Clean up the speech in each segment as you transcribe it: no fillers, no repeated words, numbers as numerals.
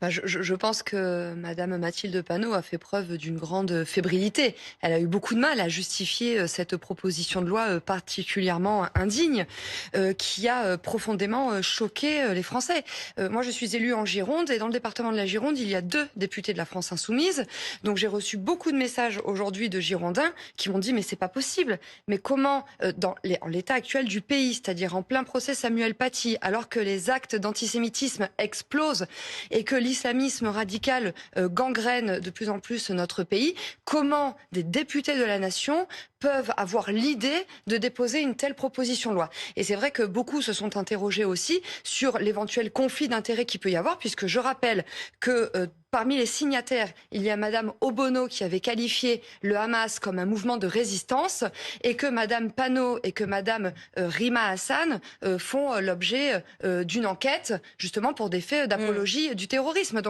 Je pense que Madame Mathilde Panot a fait preuve d'une grande fébrilité. Elle a eu beaucoup de mal à justifier cette proposition de loi particulièrement indigne, qui a profondément choqué les Français. Moi, je suis élue en Gironde et dans le département de la Gironde, il y a 2 députés de la France Insoumise. Donc j'ai reçu beaucoup de messages aujourd'hui de Girondins qui m'ont dit mais c'est pas possible. Mais comment, en l'état actuel du pays, c'est-à-dire en plein procès Samuel Paty, alors que les actes d'antisémitisme explosent et que l'islamisme radical gangrène de plus en plus notre pays, comment des députés de la nation peuvent avoir l'idée de déposer une telle proposition de loi? Et c'est vrai que beaucoup se sont interrogés aussi sur l'éventuel conflit d'intérêts qu'il peut y avoir, puisque je rappelle que parmi les signataires, il y a Madame Obono qui avait qualifié le Hamas comme un mouvement de résistance et que Madame Panot et que Madame Rima Hassan font l'objet d'une enquête justement pour des faits d'apologie du terrorisme.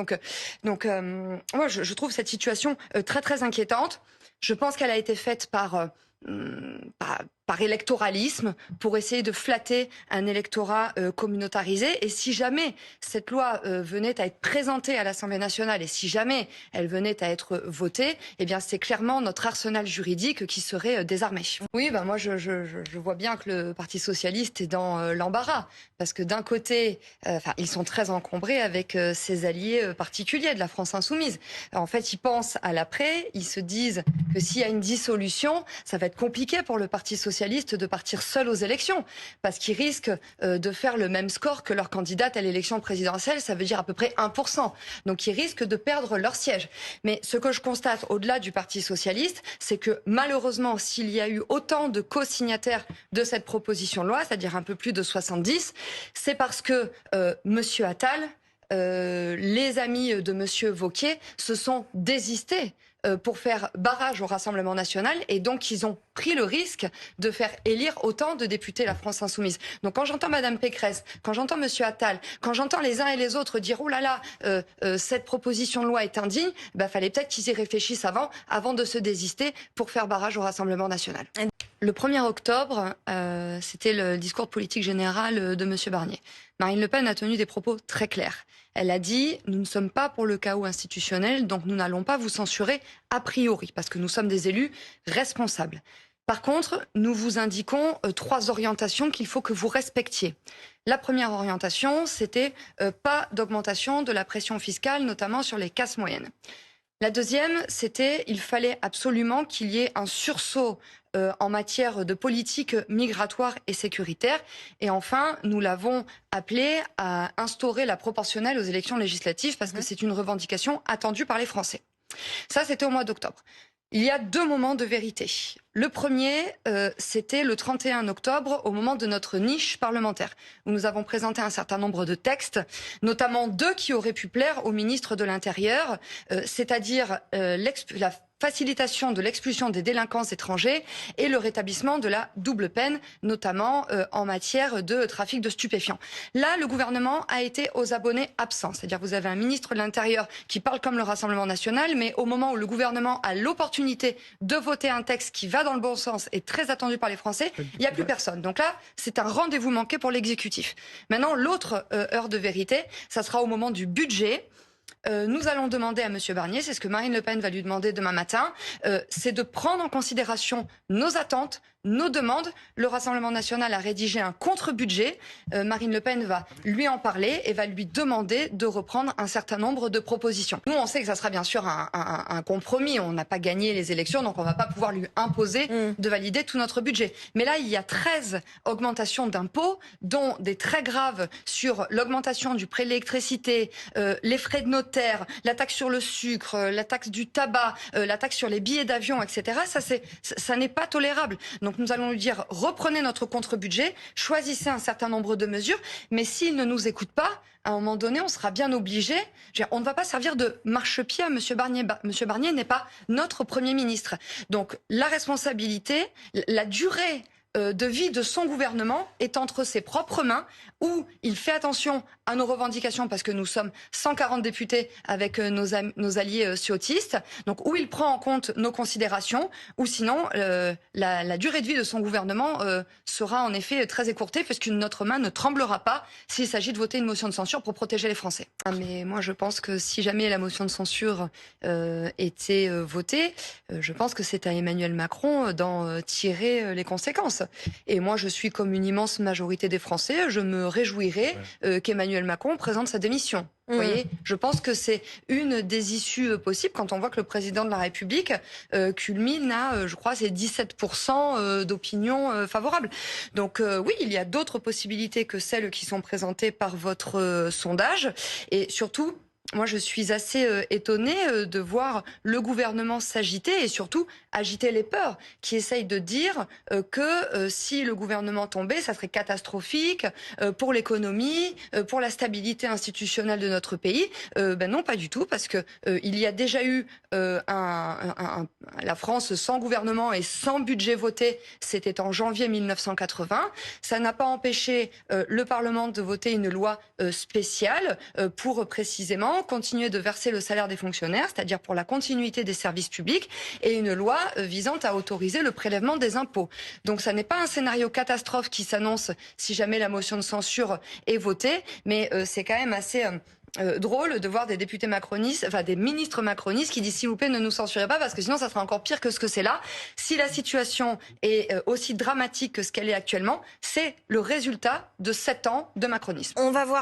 Moi, je trouve cette situation très très inquiétante. Je pense qu'elle a été faite par électoralisme, pour essayer de flatter un électorat communautarisé. Et si jamais cette loi venait à être présentée à l'Assemblée nationale et si jamais elle venait à être votée, eh bien c'est clairement notre arsenal juridique qui serait désarmé. Oui, moi je vois bien que le Parti socialiste est dans l'embarras, parce que d'un côté, ils sont très encombrés avec ses alliés particuliers de la France insoumise. En fait, ils pensent à l'après, ils se disent que s'il y a une dissolution, ça va être compliqué pour le Parti socialiste de partir seul aux élections, parce qu'ils risquent de faire le même score que leur candidate à l'élection présidentielle, ça veut dire à peu près 1%. Donc ils risquent de perdre leur siège. Mais ce que je constate au-delà du Parti socialiste, c'est que malheureusement, s'il y a eu autant de co-signataires de cette proposition de loi, c'est-à-dire un peu plus de 70, c'est parce que Monsieur Attal, les amis de Monsieur Wauquiez se sont désistés pour faire barrage au Rassemblement national, et donc ils ont pris le risque de faire élire autant de députés la France insoumise. Donc quand j'entends Madame Pécresse, quand j'entends Monsieur Attal, quand j'entends les uns et les autres dire oh là là, cette proposition de loi est indigne, fallait peut-être qu'ils y réfléchissent avant de se désister pour faire barrage au Rassemblement national. Le 1er octobre, c'était le discours de politique générale de Monsieur Barnier. Marine Le Pen a tenu des propos très clairs. Elle a dit « Nous ne sommes pas pour le chaos institutionnel, donc nous n'allons pas vous censurer a priori, parce que nous sommes des élus responsables. Par contre, nous vous indiquons 3 orientations qu'il faut que vous respectiez. La première orientation, c'était pas d'augmentation de la pression fiscale, notamment sur les classes moyennes. La deuxième, c'était il fallait absolument qu'il y ait un sursaut en matière de politique migratoire et sécuritaire. Et enfin, nous l'avons appelé à instaurer la proportionnelle aux élections législatives, parce que c'est une revendication attendue par les Français. Ça, c'était au mois d'octobre. Il y a 2 moments de vérité. Le premier, c'était le 31 octobre, au moment de notre niche parlementaire, où nous avons présenté un certain nombre de textes, notamment 2 qui auraient pu plaire au ministre de l'Intérieur, c'est-à-dire la facilitation de l'expulsion des délinquants étrangers et le rétablissement de la double peine, notamment en matière de trafic de stupéfiants. Là, le gouvernement a été aux abonnés absents. C'est-à-dire vous avez un ministre de l'Intérieur qui parle comme le Rassemblement national, mais au moment où le gouvernement a l'opportunité de voter un texte qui va dans le bon sens et très attendu par les Français, il n'y a plus personne. Donc là, c'est un rendez-vous manqué pour l'exécutif. Maintenant, l'autre heure de vérité, ça sera au moment du budget. Nous allons demander à M. Barnier, c'est ce que Marine Le Pen va lui demander demain matin, c'est de prendre en considération nos attentes, nos demandes. Le Rassemblement national a rédigé un contre-budget. Marine Le Pen va lui en parler et va lui demander de reprendre un certain nombre de propositions. Nous, on sait que ça sera bien sûr un compromis. On n'a pas gagné les élections, donc on ne va pas pouvoir lui imposer de valider tout notre budget. Mais là, il y a 13 augmentations d'impôts, dont des très graves sur l'augmentation du prix de l'électricité, les frais de notaire, la taxe sur le sucre, la taxe du tabac, la taxe sur les billets d'avion, etc. Ça n'est pas tolérable. Donc nous allons lui dire, reprenez notre contre-budget, choisissez un certain nombre de mesures, mais s'il ne nous écoute pas, à un moment donné, on sera bien obligé. On ne va pas servir de marchepied à M. Barnier. M. Barnier n'est pas notre Premier ministre. Donc la responsabilité, la durée de vie de son gouvernement est entre ses propres mains, où il fait attention à nos revendications parce que nous sommes 140 députés avec nos alliés ciotistes. Donc ou il prend en compte nos considérations ou sinon la durée de vie de son gouvernement sera en effet très écourtée puisque notre main ne tremblera pas s'il s'agit de voter une motion de censure pour protéger les Français. Mais moi je pense que si jamais la motion de censure était votée, je pense que c'est à Emmanuel Macron d'en tirer les conséquences. Et moi je suis comme une immense majorité des Français, je me réjouirais qu'Emmanuel Macron présente sa démission. Vous voyez, je pense que c'est une des issues possibles quand on voit que le président de la République culmine à, je crois, c'est 17% d'opinion favorable. Donc oui, il y a d'autres possibilités que celles qui sont présentées par votre sondage. Et surtout, moi, je suis assez étonnée de voir le gouvernement s'agiter et surtout agiter les peurs qui essayent de dire que si le gouvernement tombait, ça serait catastrophique pour l'économie, pour la stabilité institutionnelle de notre pays. Ben non, pas du tout, parce que il y a déjà eu la France sans gouvernement et sans budget voté, c'était en janvier 1980. Ça n'a pas empêché le Parlement de voter une loi spéciale pour précisément continuer de verser le salaire des fonctionnaires, c'est-à-dire pour la continuité des services publics, et une loi visant à autoriser le prélèvement des impôts. Donc ça n'est pas un scénario catastrophe qui s'annonce si jamais la motion de censure est votée, mais c'est quand même assez drôle de voir des députés macronistes, enfin des ministres macronistes qui disent s'il vous plaît ne nous censurez pas parce que sinon ça sera encore pire que ce que c'est là. Si la situation est aussi dramatique que ce qu'elle est actuellement, c'est le résultat de 7 ans de macronisme. On va voir